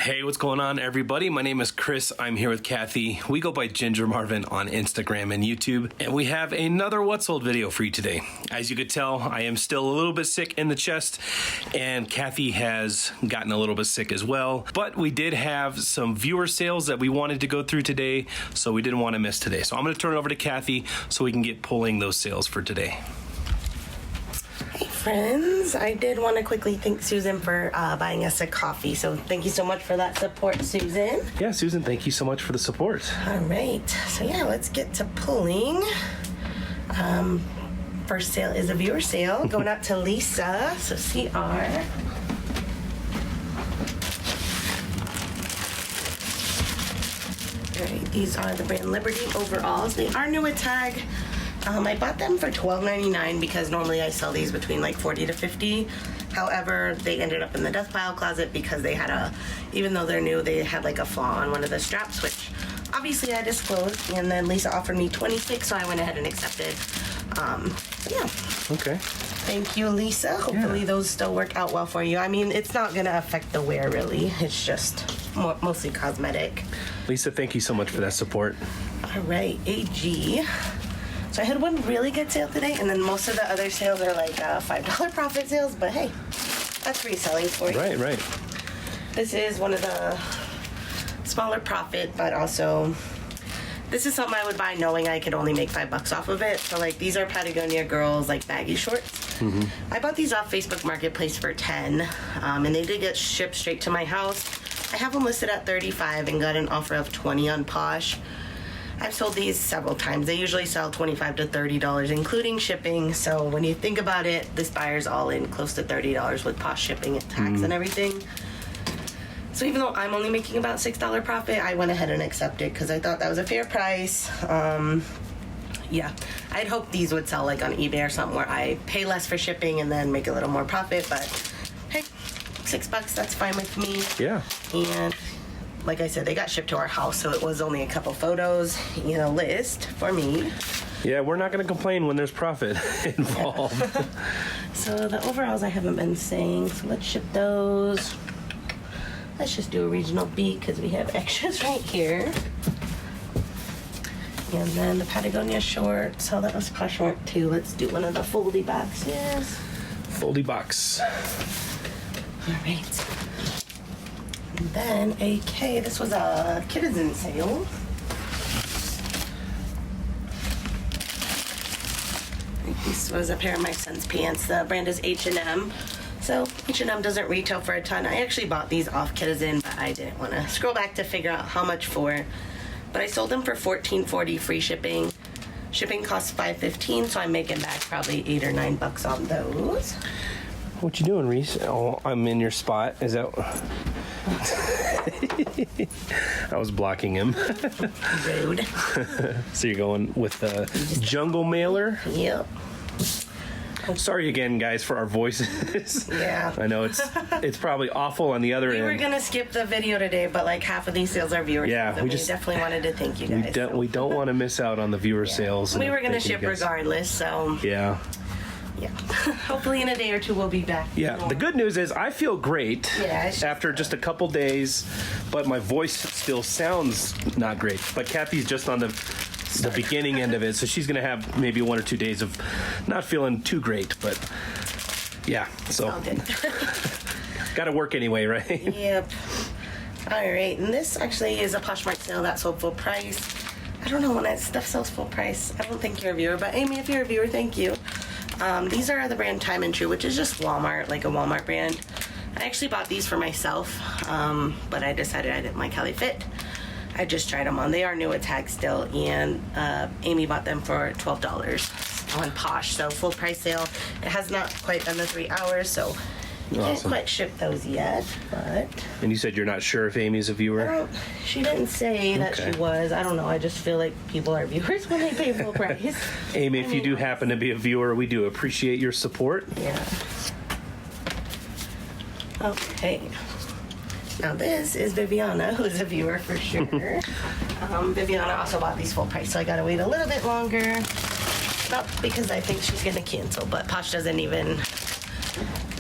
Hey, what's going on, everybody? My name is Chris. I'm here with Kathy. We go by Ginger Marvin on Instagram and YouTube, and we have another What's Sold video for you today. As you could tell, I am still a little bit sick in the chest, and Kathy has gotten a little bit sick as well. But we did have some viewer sales that we wanted to go through today, so we didn't want to miss today. So I'm going to turn it over to Kathy so we can get pulling those sales for today. Hey friends, I did want to quickly thank Susan for buying us a coffee. So thank you so much for that support, Susan. Yeah, Susan, thank you so much for the support. All right, so yeah, let's get to pulling. First sale is a viewer sale going out to Lisa. So CR. All right, these are the brand Liberty overalls. They are new at tag. I bought them for $12.99 because normally I sell these between like $40 to $50. However, they ended up in the death pile closet because they had even though they're new, they had like a flaw on one of the straps, which obviously I disclosed. And then Lisa offered me $26, so I went ahead and accepted. So yeah. Okay. Thank you, Lisa. Hopefully those still work out well for you. I mean, it's not gonna affect the wear really. It's just mostly cosmetic. Lisa, thank you so much for that support. All right, AG. So I had one really good sale today, and then most of the other sales are like $5 profit sales, but hey, that's reselling for you. Right. This is one of the smaller profit, but also this is something I would buy knowing I could only make $5 off of it. So like these are Patagonia girls like baggy shorts. Mm-hmm. I bought these off Facebook Marketplace for $10, and they did get shipped straight to my house. I have them listed at $35 and got an offer of $20 on Posh. I've sold these several times. They usually sell $25 to $30, including shipping. So when you think about it, this buyer's all in close to $30 with Posh shipping and tax and everything. So even though I'm only making about $6 profit, I went ahead and accepted because I thought that was a fair price. Yeah, I'd hoped these would sell like on eBay or something where I pay less for shipping and then make a little more profit. But hey, $6, that's fine with me. Yeah. And like I said, they got shipped to our house, so it was only a couple photos, list for me. Yeah, we're not going to complain when there's profit involved. Yeah. So the overalls I haven't been saying, so let's ship those. Let's just do a regional B because we have extras right here. And then the Patagonia shorts, so that was Poshmark too. Let's do one of the foldy boxes. Foldy box. All right. And then AK, this was a Citizen sale. This was a pair of my son's pants. The brand is H&M. So H&M doesn't retail for a ton. I actually bought these off Citizen, but I didn't want to scroll back to figure out how much for. But I sold them for $14.40 free shipping. Shipping costs $5.15, so I'm making back probably $8 or $9 on those. What you doing, Reese? Oh, I'm in your spot. Is that... I was blocking him. Rude. So you're going with the jungle mailer? Yep. Sorry again, guys, for our voices. Yeah. I know it's probably awful on the other end. We were going to skip the video today, but like half of these sales are viewers. Yeah, we definitely wanted to thank you guys. We don't want to miss out on the viewer sales. We were going to ship regardless, so... Yeah. Yeah. Hopefully in a day or two we'll be back. Yeah. The good news is I feel great after just a couple days, but my voice still sounds not great. But Kathy's just on the beginning end of it, so she's going to have maybe 1 or 2 days of not feeling too great, but yeah. So got to work anyway, right? Yep. All right. And this actually is a Poshmark sale that sold full price. I don't know when that stuff sells full price. I don't think you're a viewer, but Amy, if you're a viewer, thank you. These are the brand Time and True, which is just Walmart, like a Walmart brand. I actually bought these for myself, but I decided I didn't like how they fit. I just tried them on. They are new at tag still, and Amy bought them for $12 on Posh, so full price sale. It has not quite been the 3 hours, so can't quite ship those yet, but... And you said you're not sure if Amy's a viewer? She didn't say that she was. I don't know. I just feel like people are viewers when they pay full price. Amy, if you do happen to be a viewer, we do appreciate your support. Yeah. Okay. Now this is Viviana, who's a viewer for sure. Viviana also bought these full price, so I gotta wait a little bit longer. Not because I think she's gonna cancel, but Posh doesn't even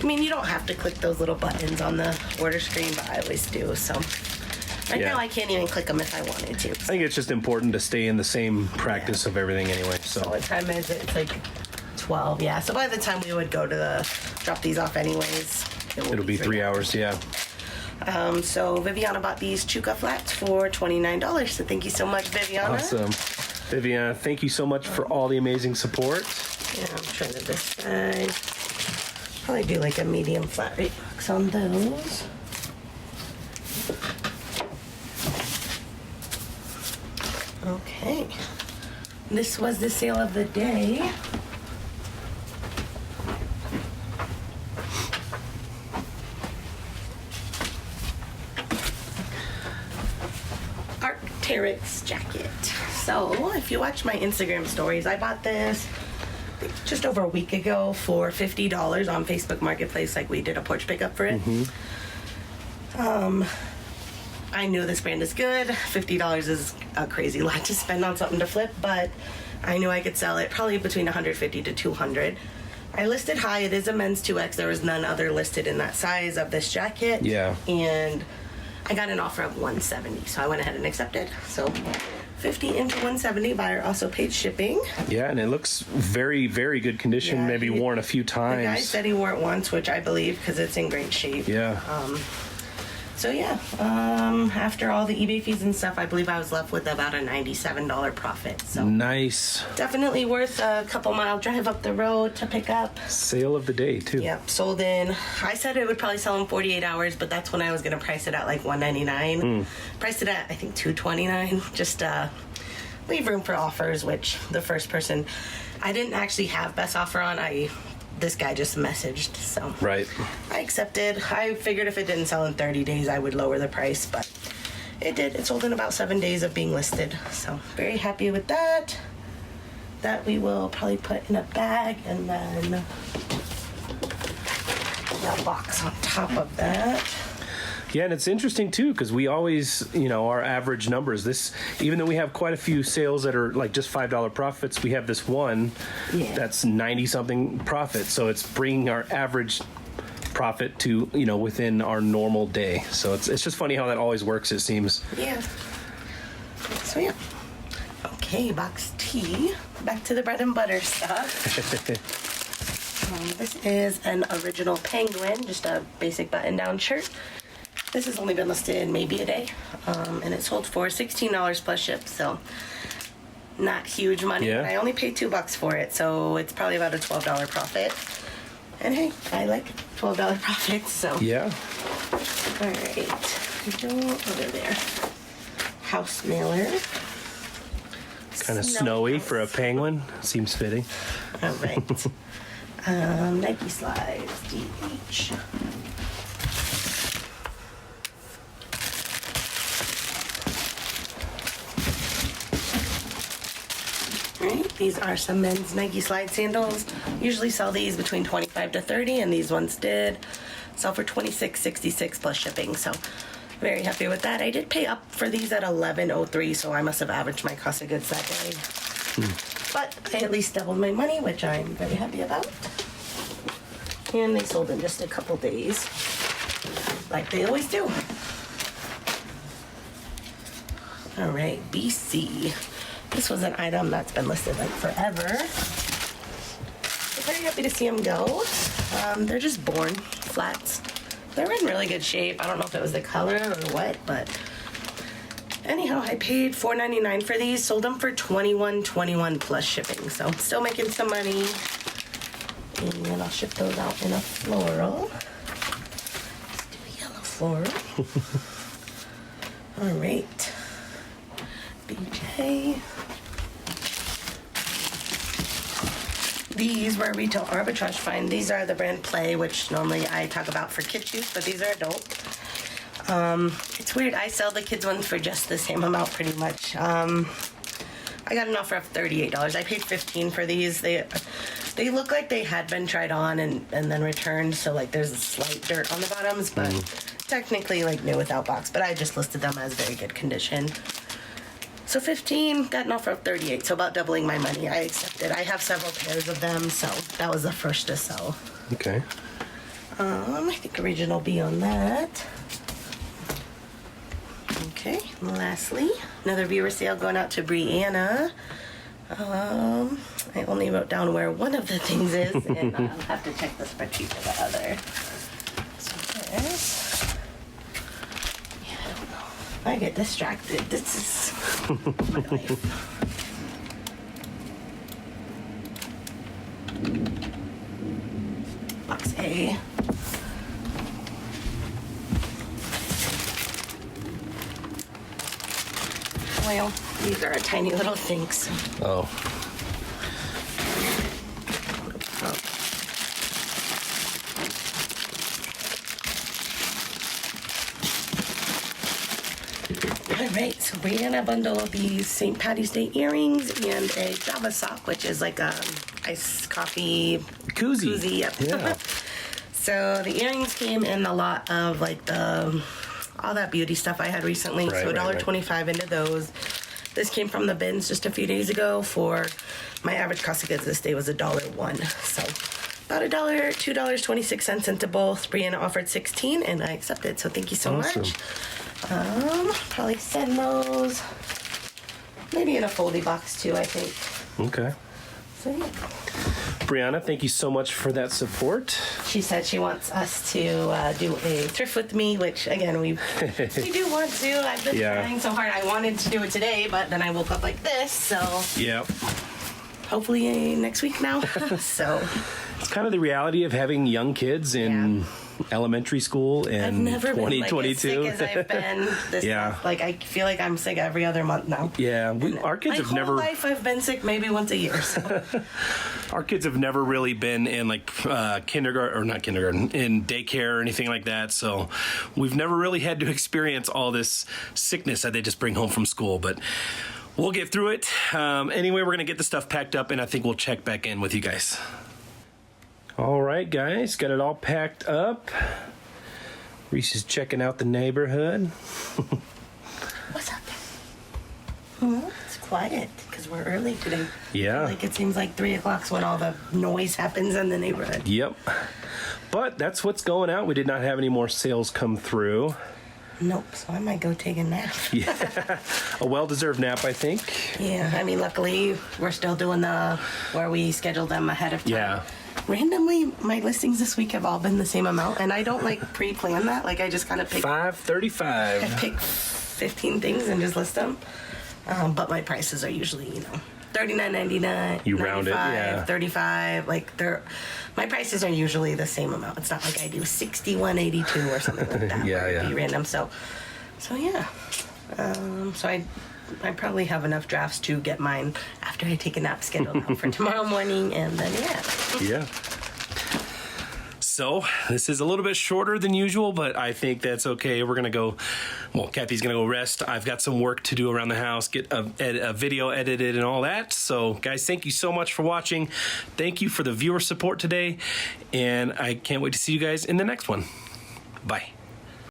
I mean, you don't have to click those little buttons on the order screen, but I always do. So right now I can't even click them if I wanted to. I think it's just important to stay in the same practice of everything anyway. So what time is it? It's like 12. Yeah. So by the time we would go to drop these off anyways, it'll be 3 hours. Yeah. So Viviana bought these Chuka flats for $29. So thank you so much, Viviana. Awesome. Viviana, thank you so much for all the amazing support. Yeah, I'm trying to this side. Probably do like a medium flat rate box on those. Okay. This was the sale of the day. Terrex Jacket. So if you watch my Instagram stories, I bought this just over a week ago for $50 on Facebook Marketplace. Like, we did a porch pickup for it. I knew this brand is good. $50 is a crazy lot to spend on something to flip, but I knew I could sell it probably between $150 to $200. I listed high. It is a men's 2X. There was none other listed in that size of this jacket. Yeah. And I got an offer of $170, so I went ahead and accepted. So $50 into $170. Buyer also paid shipping. Yeah, and it looks very, very good condition. Yeah, maybe worn a few times. The guy said he wore it once, which I believe because it's in great shape. Yeah. So yeah, after all the eBay fees and stuff, I believe I was left with about a $97 profit. So nice. Definitely worth a couple mile drive up the road to pick up. Sale of the day too. Yep, sold in. I said it would probably sell in 48 hours, but that's when I was gonna price it at like $199. Priced it at I think $229. Just leave room for offers. Which the first person, I didn't actually have best offer on. This guy just messaged, so right. I accepted. I figured if it didn't sell in 30 days, I would lower the price, but it did. It sold in about 7 days of being listed, so very happy with that. That we will probably put in a bag, and then that box on top of that. Yeah, and it's interesting too because we always, our average numbers. This, even though we have quite a few sales that are like just $5 profits, we have this one that's 90-something profit. So it's bringing our average profit to within our normal day. So it's just funny how that always works. It seems. Yeah. So yeah. Okay, box T. Back to the bread and butter stuff. This is an original penguin, just a basic button-down shirt. This has only been listed maybe a day, and it sold for $16 plus ship, so not huge money. Yeah. But I only paid $2 for it, so it's probably about a $12 profit. And hey, I like $12 profits, so. Yeah. All right, over there. House mailer. Kind of snowy for a penguin. Seems fitting. All right. Nike slides, DH. Right, these are some men's Nike slide sandals. Usually sell these between $25 to $30, and these ones did sell for $26.66 plus shipping. So very happy with that. I did pay up for these at $11.03, so I must have averaged my cost of goods that day. But I at least doubled my money, which I'm very happy about. And they sold in just a couple days, like they always do. All right, BC. This was an item that's been listed like forever. I'm very happy to see them go. They're just Born flats. They're in really good shape. I don't know if it was the color or what, but anyhow, I paid $4.99 for these. Sold them for $21.21 plus shipping. So I'm still making some money. And then I'll ship those out in a floral. Let's do a yellow floral. All right. BJ. These were retail arbitrage find. These are the brand Play, which normally I talk about for kids use, but these are adult. It's weird. I sell the kids ones for just the same amount, pretty much. I got an offer of $38. I paid $15 for these. They look like they had been tried on and then returned, so like there's a slight dirt on the bottoms, but technically like new without box. But I just listed them as very good condition. So 15, got an offer of 38, so about doubling my money. I accepted. I have several pairs of them, so that was the first to sell. Okay. I think original B on that. Okay, and lastly, another viewer sale going out to Brianna. I only wrote down where one of the things is, and I'll have to check the spreadsheet for the other. So there's... Yeah, I don't know. I get distracted. This is my life. Box A. Well, these are tiny little things. Oh. All right, so Brianna bundled these St. Patty's Day earrings and a Java sock, which is like a iced coffee koozie. Yep. Yeah. So the earrings came in a lot of like the all that beauty stuff I had recently. Right, so $1.25 right. into those. This came from the bins just a few days ago. For my average cost of goods this day was $1.01. So about $2.26 into both. Brianna offered 16 and I accepted. So thank you so much. Probably send those maybe in a foldy box too, I think. Okay. So yeah. Brianna, thank you so much for that support. She said she wants us to do a thrift with me, which again we do want to. I've been trying so hard. I wanted to do it today, but then I woke up like this, so Yep. hopefully next week now. So It's kind of the reality of having young kids in elementary school in I've never 2022. been like as sick as I've been. This month. Like I feel like I'm sick every other month now. Yeah, our kids have never. My whole life I've been sick maybe once a year. So. Our kids have never really been in like kindergarten, or not kindergarten, in daycare or anything like that. So we've never really had to experience all this sickness that they just bring home from school. But we'll get through it. Anyway, we're going to get the stuff packed up, and I think we'll check back in with you guys. All right, guys, got it all packed up. Reese is checking out the neighborhood. What's up? It's quiet because we're early today. Yeah. Like it seems like 3 o'clock's when all the noise happens in the neighborhood. Yep. But that's what's going out. We did not have any more sales come through. Nope, so I might go take a nap. Yeah. A well-deserved nap, I think. Yeah, I mean, luckily, we're still doing where we scheduled them ahead of time. Yeah. Randomly, my listings this week have all been the same amount, and I don't, pre-plan that. I just kind of pick... $5.35. I pick 15 things and just list them. But my prices are usually, $39.99. You round it, yeah. $35. My prices are usually the same amount. It's not like I do $61.82 or something like that. Yeah. It'd be random. So yeah. So I probably have enough drafts to get mine after I take a nap scheduled out for tomorrow morning, and then Yeah. So this is a little bit shorter than usual, but I think that's okay. We're gonna go. Well, Kathy's gonna go rest. I've got some work to do around the house, get a video edited and all that. So, guys, thank you so much for watching. Thank you for the viewer support today, and I can't wait to see you guys in the next one. Bye.